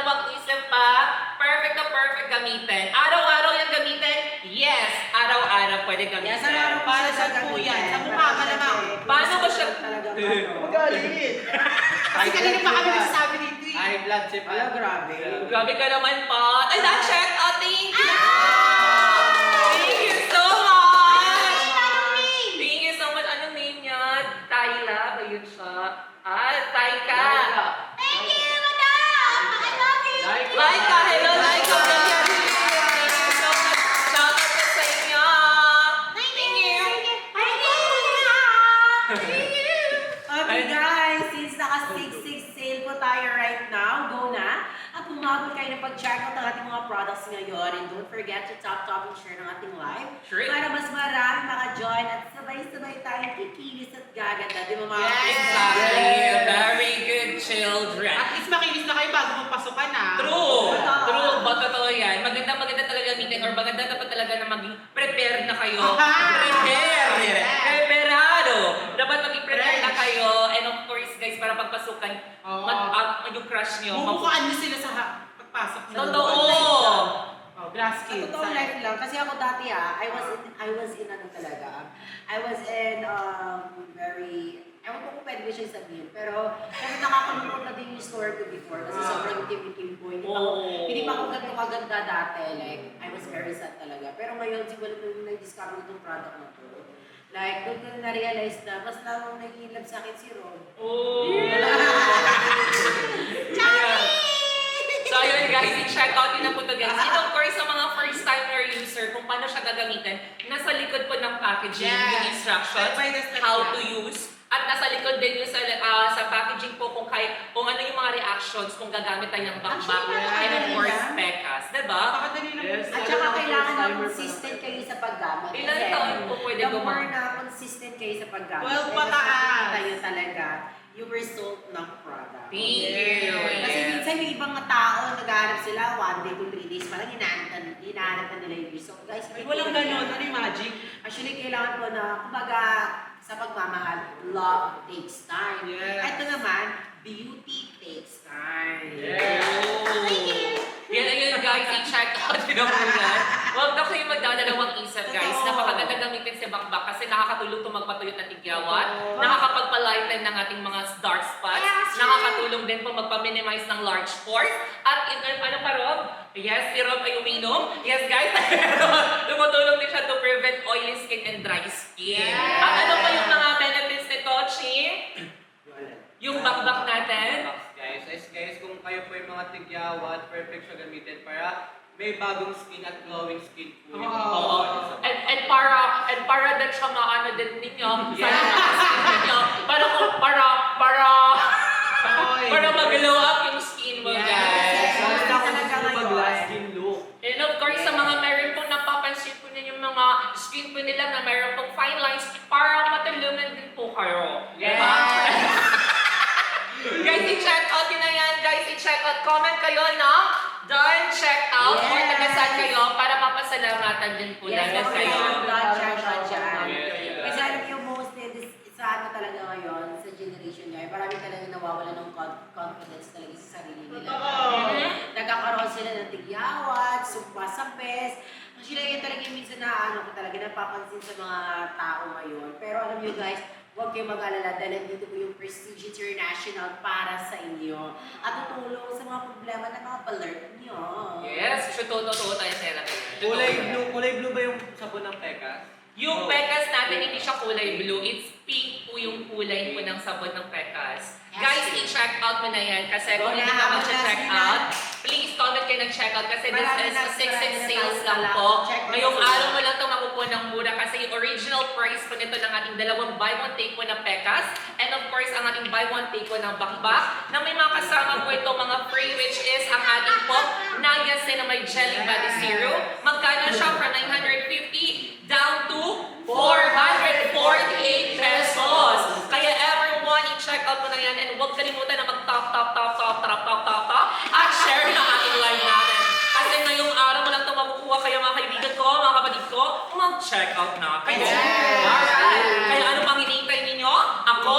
dalawang isip pa. Perfect na perfect gamitin. Araw-araw yan gamitin? Yes, araw-araw pwede gamitin. Yes, araw-araw Para sa po yan. Sa mukha ka naman. Paano ba siya? Magalit! Kasi kanina pa kami nagsasabi dito eh. High blood si Ala, grabe. Grabe ka naman pa. Ay, na-check out. Thank you! Thank you so much! Thank you so much. Anong name niya? Tyla ba yun siya? Taika. Thank you, madam! I love you! Laika, hello Laika. Ganyan. Thank you so much. Shout out po sa inyo. Thank you. Okay guys, since naka 6-6 sale po tayo right now, go na. At umabot kayo na pag-check out ng ating mga products ngayon. And don't forget to tap and share ng ating live. Sure. Para mas marami maka-join at sabay-sabay tayong kikinis at gaganda. Di ba mga Yes. Exactly. Very good children. At least makinis na kayo bago magpasukan ah. True. Totoo. True. Ba totoo yan? Maganda talaga meeting or maganda dapat talaga na maging prepared na kayo. Aha! Prepared. Yes. Preparado. Dapat maging prepared na kayo. And of course, guys, para pagpasukan, Oo. yung crush nyo. Bumukuan niyo sila sa pagpasok niyo. Totoo. Oh, glass Sa skin. totoong life lang, kasi ako dati I was in ano talaga. I was in very, ewan ko kung pwede ko siya sabihin, pero nakakalungkot na din yung story ko before kasi sobrang itim-itim ko. Hindi pa ako ganito kaganda dati. Like, I was very sad talaga. Pero ngayon, siguro nung nag-discover itong product na to, like, doon ko na-realize na, mas lalong nag-i-love sa akin si Rob. So ayun guys, i-check out yun na po to guys. And of course, sa mga first-timer user, kung paano siya gagamitin, nasa likod po ng packaging, Yes. yung instructions, Step by step how yan. to use. At nasa likod din yung sa packaging po kung ano yung mga reactions kung gagamit tayo ng backpack. Actually, And of course, yan. pekas. Diba? Napakadali lang. Yes. At saka kailangan na consistent kayo sa paggamit. Ilan Kasi taon po pwede the more gumamit? na consistent kayo sa paggamit, 12 mas pataas. makikita nyo talaga yung result ng product. Thank you. Kasi Yes. minsan yung ibang tao, nag-aarap sila 1 day to 3 days, parang hinahanap na nila yung result. Guys, Ay, walang ganon. Ano yung magic? Actually, kailangan ko na, kumbaga, sa pagmamahal, love takes time. Yes. Ito naman, beauty takes time. Yes. Yan ayun guys, i-check out yun ang muna. Huwag na kayo magdadalawang isip guys. Totoo. Napakaganda gamitin si Bakbak kasi nakakatulong ito magpatuyot ng tigyawat. Nakakapagpa-lighten ng ating mga dark spots. Yes, Nakakatulong din po magpa-minimize ng large pores. At ano pa Rob? Yes, si Rob ay uminom. Yes guys, tumutulong din siya to prevent oily skin and dry skin. Yes. At ano pa yung mga benefits nito, Chi? Yung Bakbak natin? Guys, kung kayo po yung mga tigyawat, perfect siya gamitin para may bagong skin at glowing skin po. Oo. And para din siya maano din ninyo sa skin ninyo. Para mag-glow up yung skin mo, Yes. guys. Basta kung Talaga gusto mo ngayon. mag-glass skin look. And of course, sa mga meron pong napapansin po ninyo yung mga skin po nila na meron pong fine lines, para matulungan din po kayo. Diba? Guys, i-check out yun na yan. Guys, i-check out. Comment kayo na done, check out, or Yes. tagasan kayo para mapasalamatan din po Yes, namin okay. kayo. Dyan. Yeah. Kasi alam niyo, mostly, sa ano talaga ngayon, sa generation ngayon, marami talaga nawawala ng confidence talaga sa sarili nila. Nagkakaroon sila ng tigyawat, sumpasapes. Actually, yan talaga yung minsan na ano ko talaga napapansin sa mga tao ngayon. Pero alam niyo guys, huwag kayong mag-alala dahil dito po yung Prestige International para sa inyo. At tutulong sa mga problema na mga alert niyo. Yes, totoo tayo sa Kulay blue ba yung sabon ng Pekas? Yung Pekas natin, hindi siya kulay blue. It's pink po yung kulay po ng sabon ng Pekas. Guys, i-check out mo na yan kasi kung hindi ka mag-check out, please comment kayo ng check out kasi this is a 6-6 sales lang po. Ngayong araw mo lang ito makukuha ng mura kasi yung original price po nito ng ating dalawang buy one take po ng Pekas and of course ang ating buy one take po ng Bakbak na may mga kasama po ito mga free which is ang ating po Naya Cinnamon Jelly Body Serum. Magkano siya from 950 down to 448 pesos. Kaya everyone, i-check out mo na yan and huwag kalimutan na mag-top at share na ating live natin. Kasi ngayong araw mo lang ito makukuha kaya mga kaibigan ko, mga kapatid ko, mag-check out na kayo. Yes. Alright. Kaya ano pang hinihintay ninyo? Ako,